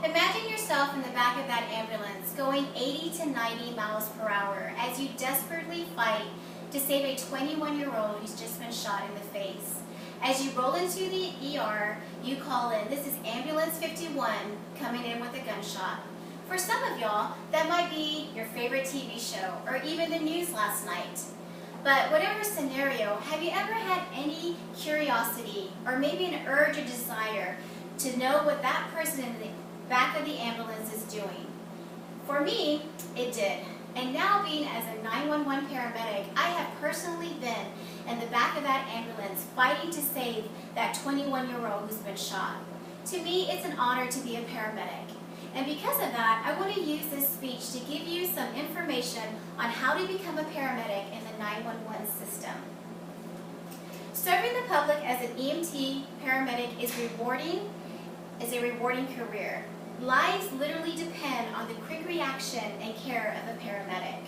Imagine yourself in the back of that ambulance going 80 to 90 miles per hour as you desperately fight to save a 21-year-old who's just been shot in the face. As you roll into the ER, you call in, "This is Ambulance 51 coming in with a gunshot." For some of y'all, that might be your favorite TV show or even the news last night. But whatever scenario, have you ever had any curiosity or maybe an urge or desire to know what that person in the back of the ambulance is doing? For me, it did. And now being as a 911 paramedic, I have personally been in the back of that ambulance fighting to save that 21-year-old who's been shot. To me, it's an honor to be a paramedic. And because of that, I want to use this speech to give you some information on how to become a paramedic in the 911 system. Serving the public as an EMT paramedic is a rewarding career. Lives literally depend on the quick reaction and care of a paramedic.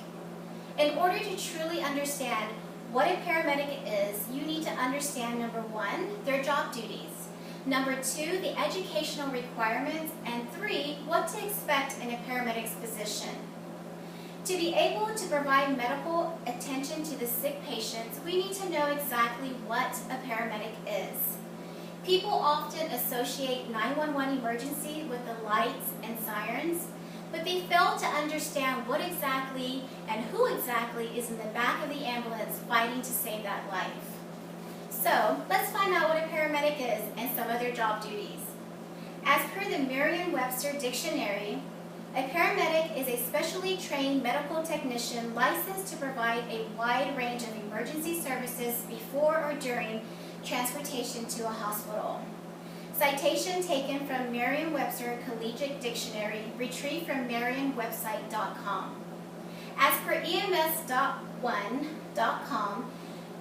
In order to truly understand what a paramedic is, you need to understand, number one, their job duties. Number two, the educational requirements, and three, what to expect in a paramedic's position. To be able to provide medical attention to the sick patients, we need to know exactly what a paramedic is. People often associate 911 emergency with the lights and sirens, but they fail to understand what exactly and who exactly is in the back of the ambulance fighting to save that life. So, let's find out what a paramedic is and some of their job duties. As per the Merriam-Webster Dictionary, a paramedic is a specially trained medical technician licensed to provide a wide range of emergency services before or during transportation to a hospital. Citation taken from Merriam-Webster Collegiate Dictionary, retrieved from merriam-website.com. As per EMS.1.com,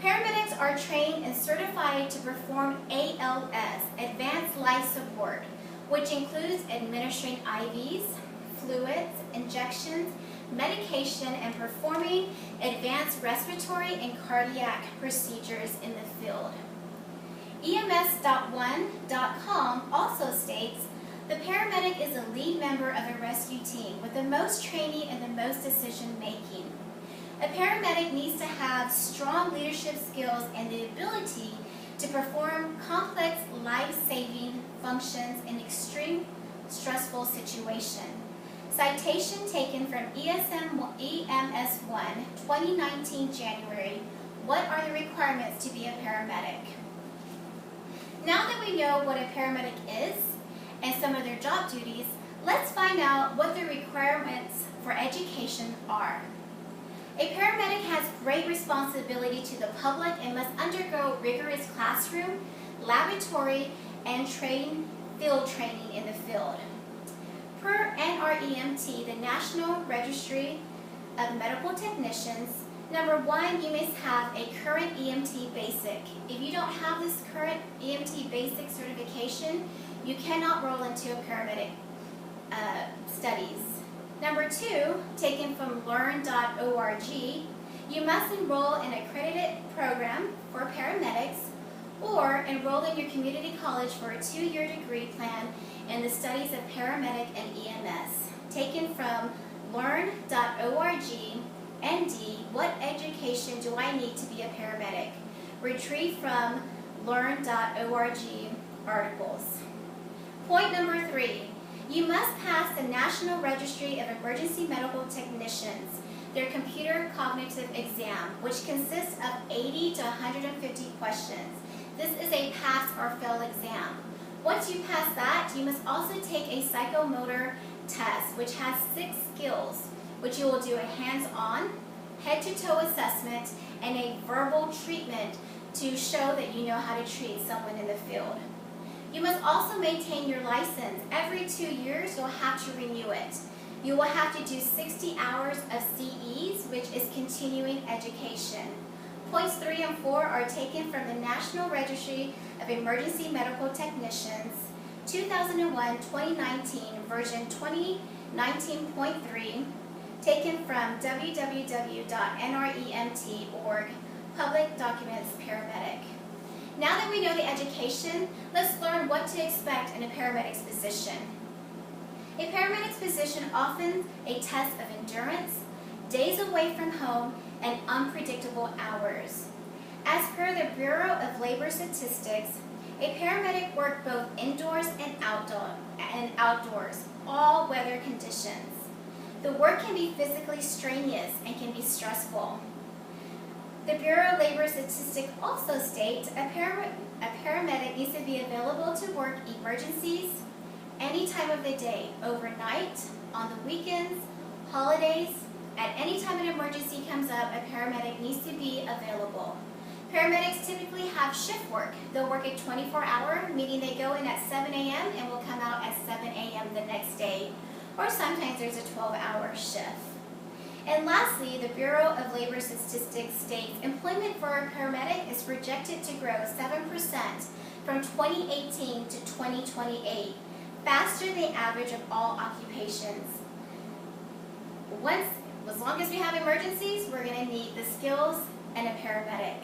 paramedics are trained and certified to perform ALS, Advanced Life Support, which includes administering IVs, fluids, injections, medication, and performing advanced respiratory and cardiac procedures in the field. EMS.1.com also states, the paramedic is a lead member of a rescue team with the most training and the most decision making. A paramedic needs to have strong leadership skills and the ability to perform complex life-saving functions in extreme stressful situations. Citation taken from EMS1, 2019 January, what are the requirements to be a paramedic? Now that we know what a paramedic is and some of their job duties, let's find out what the requirements for education are. A paramedic has great responsibility to the public and must undergo rigorous classroom, laboratory, and field training in the field. Per NREMT, the National Registry of Medical Technicians, number one, you must have a current EMT basic. If you don't have this current EMT basic certification, you cannot roll into a paramedic studies. Number two, taken from learn.org, you must enroll in an accredited program for paramedics or enroll in your community college for a 2-year degree plan in the studies of paramedic and EMS. Taken from learn.org, ND, what education do I need to be a paramedic? Retrieved from learn.org articles. Point number three, you must pass the National Registry of Emergency Medical Technicians, their computer cognitive exam, which consists of 80 to 150 questions. This is a pass or fail exam. Once you pass that, you must also take a psychomotor test, which has 6 skills, which you will do a hands-on, head-to-toe assessment, and a verbal treatment to show that you know how to treat someone in the field. You must also maintain your license. Every 2 years, you'll have to renew it. You will have to do 60 hours of CEs, which is continuing education. Points 3 and 4 are taken from the National Registry of Emergency Medical Technicians, 2001-2019, version 2019.3, taken from www.nremt.org, Public Documents Paramedic. Now that we know the education, let's learn what to expect in a paramedic's position. A paramedic's position often a test of endurance, days away from home, and unpredictable hours. As per the Bureau of Labor Statistics, a paramedic works both indoors and outdoors, all weather conditions. The work can be physically strenuous and can be stressful. The Bureau of Labor Statistics also states a paramedic needs to be available to work emergencies any time of the day, overnight, on the weekends, holidays. At any time an emergency comes up, a paramedic needs to be available. Paramedics typically have shift work. They'll work a 24-hour, meaning they go in at 7 a.m. and will come out at 7 a.m. the next day, or sometimes there's a 12-hour shift. And lastly, the Bureau of Labor Statistics states employment for a paramedic is projected to grow 7% from 2018 to 2028, faster than the average of all occupations. As long as we have emergencies, we're going to need the skills and a paramedic.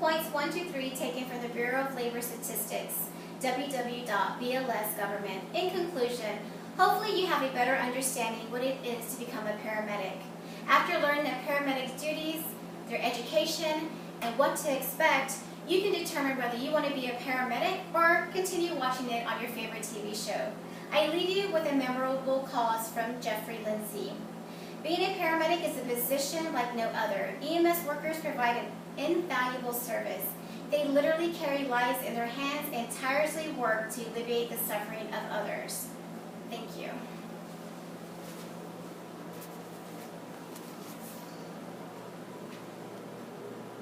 Points 1 to 3 taken from the Bureau of Labor Statistics, www.BLS Government. In conclusion, hopefully you have a better understanding what it is to become a paramedic. After learning the paramedic's duties, their education, and what to expect, you can determine whether you want to be a paramedic or continue watching it on your favorite TV show. I leave you with a memorable cause from Jeffrey Lindsay. Being a paramedic is a position like no other. EMS workers provide an invaluable service. They literally carry lives in their hands and tirelessly work to alleviate the suffering of others. Thank you.